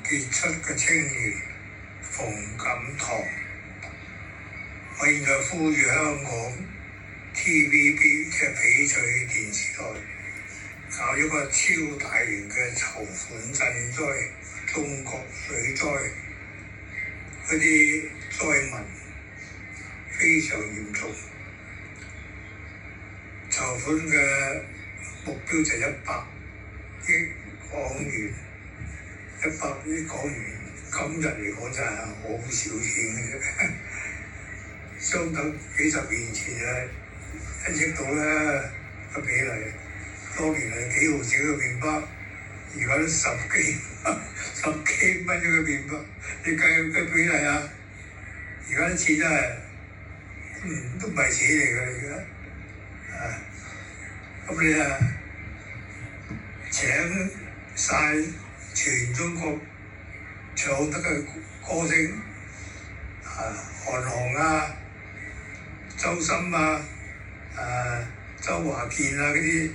傑出嘅青年馮錦棠。我現在呼籲香港 TVB 即係翡翠電視台搞一個超大型嘅籌款賑災中國水災，嗰啲災民非常嚴重，籌款嘅目標就100億港元，100億港元今日嚟講真係好少錢嘅啫，相等幾十年前1億到啦個比例。當年係幾毫子嘅麵包，而家都十幾蚊一個麵包，你計比例啊！而家啲錢真係都唔係錢嚟㗎，而家咁你請晒全中國唱得嘅歌星韓紅啊、周深啊、周華健啊嗰啲，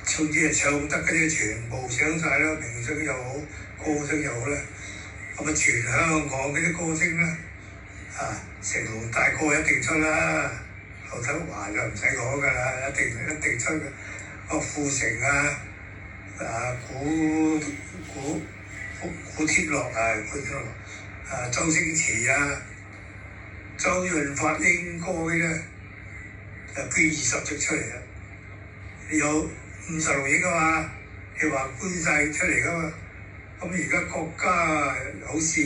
總之係唱得嗰啲全部請晒啦，明星又好，歌星又好啦。咁全香港嗰啲歌星咧，成龍大哥一定出啦，劉德華就唔使講㗎啦，一定出嘅。郭富城古天樂周星馳周潤發應該咧就捐20億出嚟啦，有56億啊嘛，你話捐晒出嚟㗎嘛？咁而家國家好事，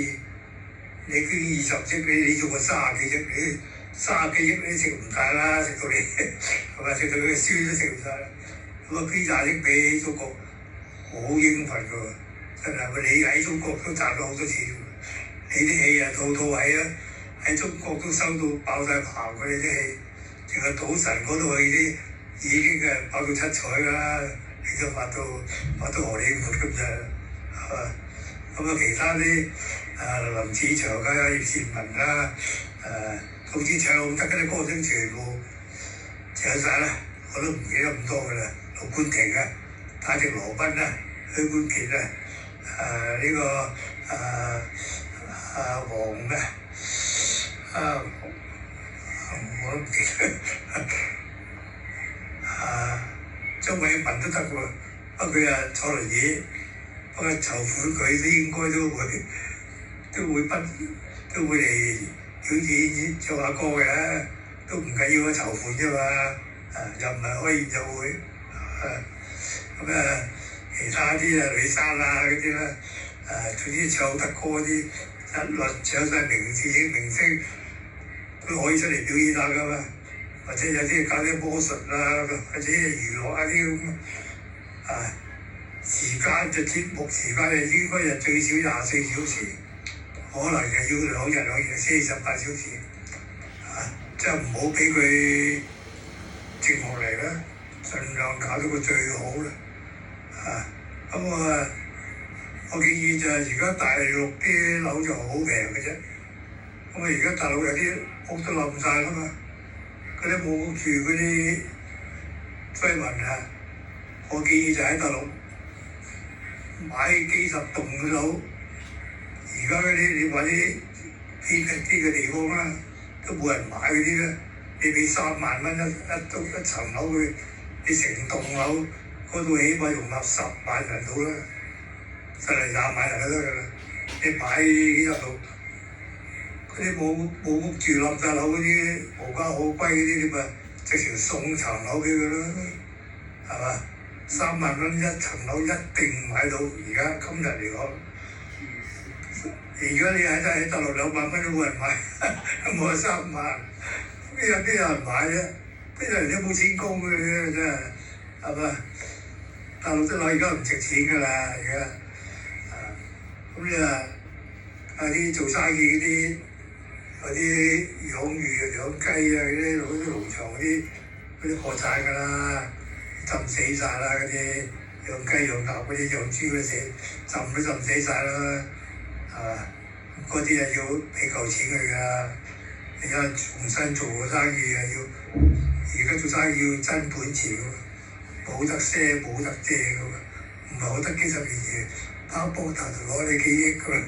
你捐20億，你做個30幾億，你30幾億你食唔晒啦，食到你係咪食到佢嘅書都食唔晒啦？咁捐20億俾中國，好應份㗎喎，真係你喺中國都賺咗好多錢，你啲戲套喺中國都收到爆晒棚㗎，你啲戲，淨係賭神嗰套戲已經爆到七彩㗎啦，你都發到荷里活咁啫，係嘛？咁其他啲林子祥葉倩文總之唱得嗰啲歌星全部唱晒啦，我都唔記得咁多㗎啦。盧冠廷戴迪羅賓許冠傑呢個黃咩我都唔記得張偉文都得喎，不過佢坐輪椅，不過籌款佢都應該都會嚟表演唱下歌嘅，都唔緊要啊，籌款啫嘛，又唔係開演唱會，咁其他啲李珊嗰啲啦，總之唱得歌啲一律唱晒明星都可以出嚟表演下噶嘛，或者有啲搞啲魔術或者娛樂啲咁時間就節目時間就應該係最少24小時，可能就要2日48小時，即係唔好俾佢靜落嚟啦，盡量搞到佢最好啦，咁我建議就係而家大陸啲樓就好平嘅啫，咁而家大陸有啲屋都冧晒啦嘛，嗰啲冇屋住嗰啲居民我建議就喺大陸買幾十棟嘅樓，而家嗰啲你話啲偏僻啲嘅地方啦，都冇人買嗰啲咧，你俾3萬蚊一層樓佢，你成棟樓嗰度起碼容納10萬人到啦，10嚟20萬人就得㗎啦，你買幾十棟，嗰啲冇屋住冧晒樓嗰啲無家可歸嗰啲，你咪直情送層樓俾佢啦，係嘛？3萬蚊一層樓一定買到，而家今日嚟講，而家你喺大陸2萬蚊都冇人買，冇係3萬，邊有人買啫？邊有人都冇錢供嘅啫，真係，係嘛？大陸啲樓而家唔值錢㗎啦，而家，咁你啲做生意嗰啲養魚養雞嗰啲農場嗰啲破產㗎啦。浸死晒啦！嗰啲養雞養鴨嗰啲養豬嗰啲浸死晒啦，係嘛？嗰啲要俾夠錢佢㗎，而家重新做個生意而家做生意要真本錢㗎，冇得賒冇得借㗎，唔係好得幾十年嘢，拍膊頭就攞你幾億㗎啦，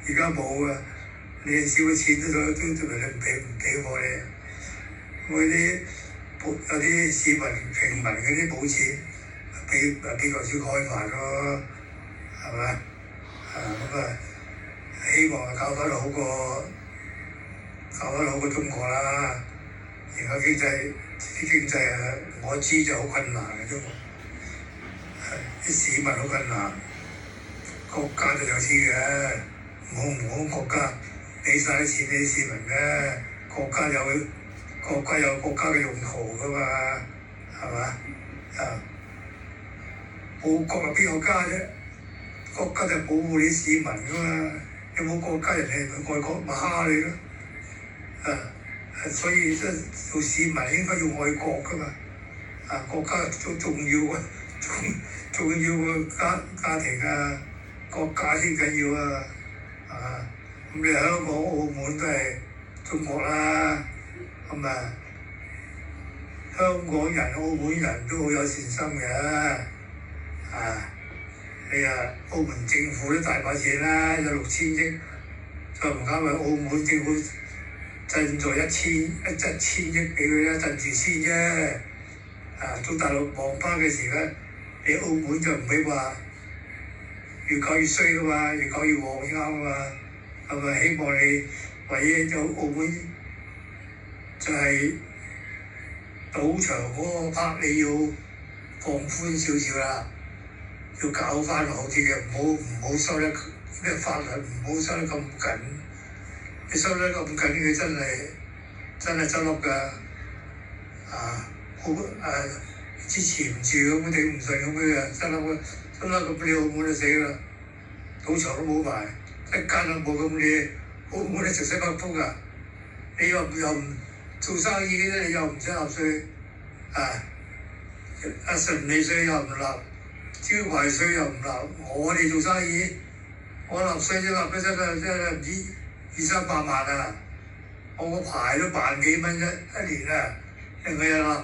而家冇啊！你少咗錢都你唔俾我你。嗰啲有啲市民平民嗰啲冇錢，俾個少開飯咯，係咪？咁希望搞翻好過中國啦。而家經濟我知就好困難嘅中國，啲市民好困難，國家就有錢嘅，唔好國家俾晒啲錢俾啲市民嘅，國家有國家嘅用途㗎嘛，係嘛？冇國啊邊個家啫？國家就保護你市民㗎嘛，有冇國家人哋外國咪蝦你咯？所以做市民應該要愛國㗎嘛，國家都重要啊，重要個家庭啊，國家先緊要啊，咁你香港、澳門都係中國啦，咁香港人、澳門人都好有善心嘅，澳門政府都大把錢啦，有6000億，再唔加埋澳門政府贈助1000億俾佢啦，贈住先啫。到大陸望翻嘅時咧，你澳門就唔會話越搞越衰噶嘛，越搞越旺啱啊嘛。係咪希望你唯一就澳門就係賭場嗰個 part 你要放寬少少啦，要搞翻好啲嘅，唔好收得咩法律唔好收得咁緊。你收得咁緊，佢真係執笠㗎，之前唔住咁頂唔順咁嘅，執笠咁你澳門就死啦，賭場都冇埋，一間都冇咁你澳門你直西北風啊！你又唔做生意嘅啫，你又唔使納稅，純利稅又唔納，招牌稅又唔納，我哋做生意，我納稅啫，納得真係唔知200-300萬啊！我個牌都萬幾蚊一年啊！另外又納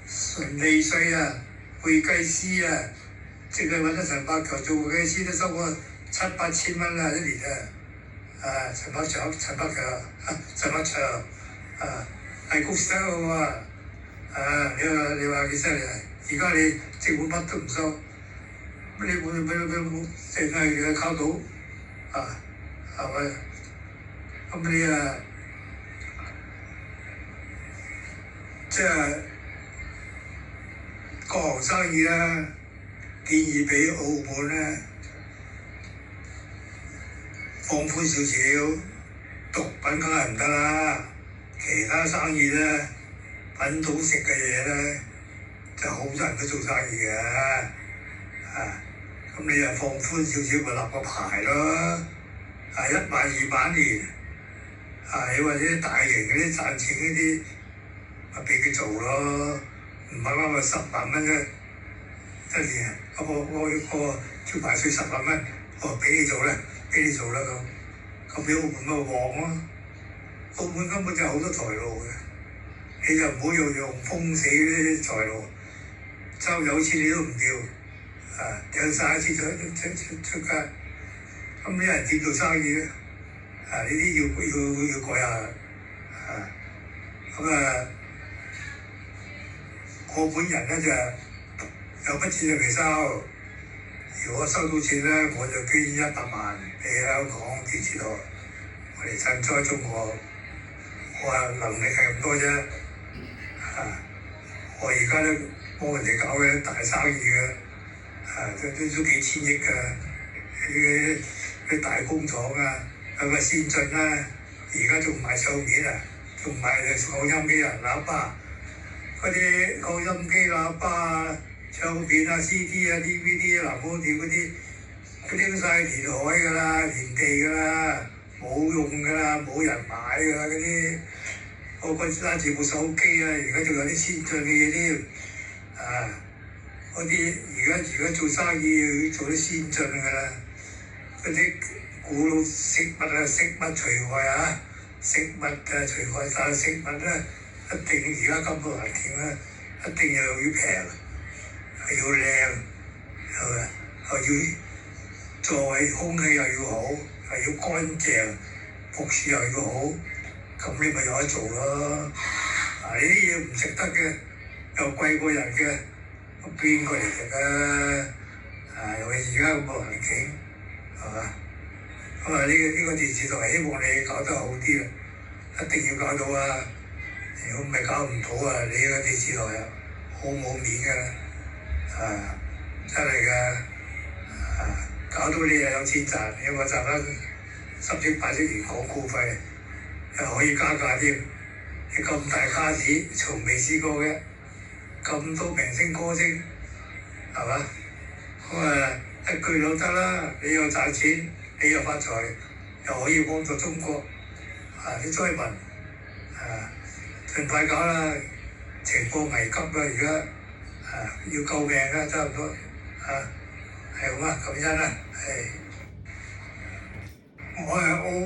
純利稅啊，會計師啊，淨係揾咗陳百強做會計師都收過700-8千蚊啦一年啊！陳百強係公司得喎，你話幾犀利啊？而家你政府乜都唔收，你冇淨係靠賭係咪？咁你即係各行生意啦，建議俾澳門咧放寬少少，毒品梗係唔得啦，其他生意咧品到食嘅嘢咧就好多人都做生意嘅，咁你又放寬少少咪立個牌咯，1萬2萬年，或者大型嗰啲賺錢嗰啲咪俾佢做咯，唔係話咪10萬蚊一年，我招牌稅10萬蚊，俾你做啦咁你澳門咪旺咯，澳門根本就好多財路嘅，你就唔好用封死嗰啲財路，收有錢你都唔要，掟晒錢出街，咁啲人點做生意咧？呢啲要改下，我本人咧就有筆錢就未收，如果收到錢咧，我就捐100萬俾香港電視台，我哋賑災中國。我話能力係咁多啫，我而家都幫人哋搞嘅大生意嘅，都幾千億㗎，啲大工廠啊，有個先進啦，而家仲賣唱片啊，仲賣擴音機啊、喇叭，嗰啲擴音機、喇叭啊、唱片啊、CD 啊、DVD 啊、藍光碟嗰啲拎晒填海㗎啦、填地㗎啦，冇用㗎啦，冇人買㗎啦嗰啲，個揸住部手機啊，而家仲有啲先進嘅嘢添，嗰啲而家做生意要做啲先進㗎啦，嗰啲古老食物除外啊，食物除外，但係食物咧一定而家咁多環境咧，一定又要平，係要靚，係咪？又要座位空氣又要好，又要乾淨，服侍又要好，咁你咪有得做咯。呢啲嘢唔食得嘅，又貴過人嘅，邊個嚟食啊？尤其而家咁嘅環境，係嘛？咁呢個電視台希望你搞得好啲啦，一定要搞到啊！如果唔係搞唔到啊，你個電視台啊好冇面㗎，真係㗎，搞到你又有錢賺，你話賺翻10億8億元廣告費，又可以加價添。你咁大卡士，從未試過嘅，咁多明星歌星，係嘛？咁一句都得啦，你又賺錢，你又發財，又可以幫助中國，啲災民，盡快搞啦！情況危急啦，而家要救命啦，差唔多，係咁啊，感恩啦，係，我係澳。